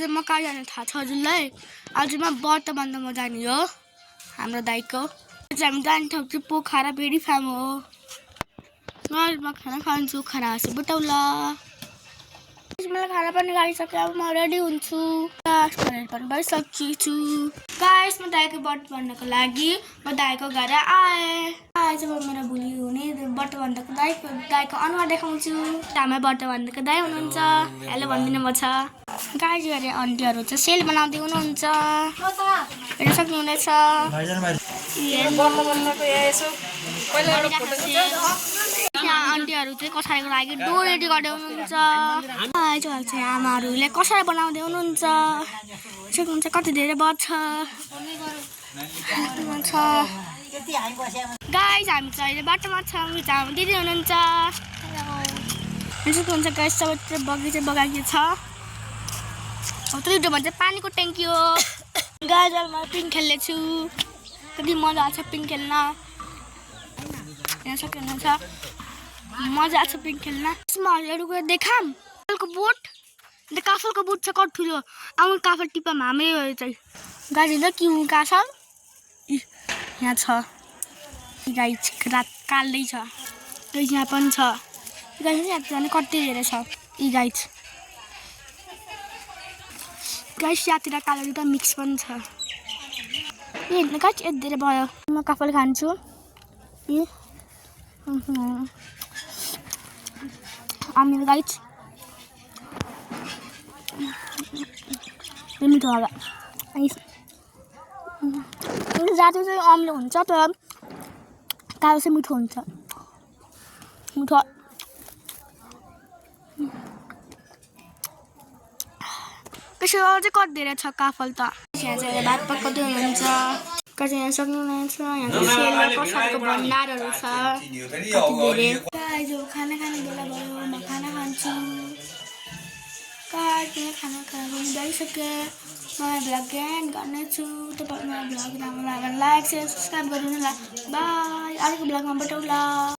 आज म कहाँ जाने थाहा छ हजुरलाई आज म व्रत बन्दामा जाने हो हाम्रो दाइको आज हामी जाने ठाउँ चाहिँ पोखरा भेरी फार्म हो आज म खाना खान्छु खाना खाएपछि बुटौला मलाई खाना पनि खाइसक्यो अब म रेडी हुन्छु गाइस पनि भइसकेछु गाइस म दाइको व्रत बन्नको लागि म दाइको घर आएँ आज म मेरो भोलि हुने व्रत बन्दाको दाइको अनुहार देखाउँछु हाम्रो व्रत बन्दाको दाइ हुनुहुन्छ हेलो भनिदिनु भएको छ गाइस गरे आन्टीहरू चाहिँ सेल बनाउँदै हुनुहुन्छ हेर्न सक्नुहुनेछ आन्टीहरू चाहिँ कसाईको लागि डो रेडी गर्दै हुनुहुन्छ चाहिँ आमाहरूले कसाई बनाउँदै हुनुहुन्छ सक्नुहुन्छ कति धेरै बज्छ गाइस हामी चाहिँ अहिले बाटोमा छौँ हाम्रो दिदी हुनुहुन्छ सक्नुहुन्छ गाइस सबैतिर बगैँचा बगाइएको छ त्यो भन्छ पानीको ट्याङ्की हो गाइस म पिङ खेल्दैछु कति मजा आउँछ पिङ खेल्न हेर्न सक्नुहुन्छ मजा आउँछ पिङ खेल्न यसमा अरू कुरा देखाम काफलको बोट अन्त काफलको बोट छ कति ठुलो आउनु काफल टिप्पा हाम्रै हो चाहिँ गाडी ल के हुँ काफल यहाँ छ गाई रात काल्दै छ यहाँ पनि छ गाई यहाँ जाने कति धेरै छ यी गाई गाइस यातिर कालो दुईटा मिक्स पनि छ हेर्नु गाइस यति धेरै भयो म काफल खान्छु आमिर गाइस मिठो होला जाति चाहिँ अम्लो हुन्छ तर कालो चाहिँ मिठो हुन्छ मिठो त्यसो चाहिँ कति धेरै छ काफल त यहाँ चाहिँ भात पकाउँदै हुनुहुन्छ कति यहाँ सक्नुहुनेछ यहाँ सेलमा कसाईको भण्डारहरू छ कति धेरै आज खाना खाने बेला भयो म खाना खान्छु खाना खानु भइसक्यो मलाई भ्लग एन्ड गर्नेछु तपाईँ मलाई भ्लग राम्रो लाग्यो लाइक सेयर सब्सक्राइब गरिदिनु होला बाई अर्को भ्लगमा भेटौँला।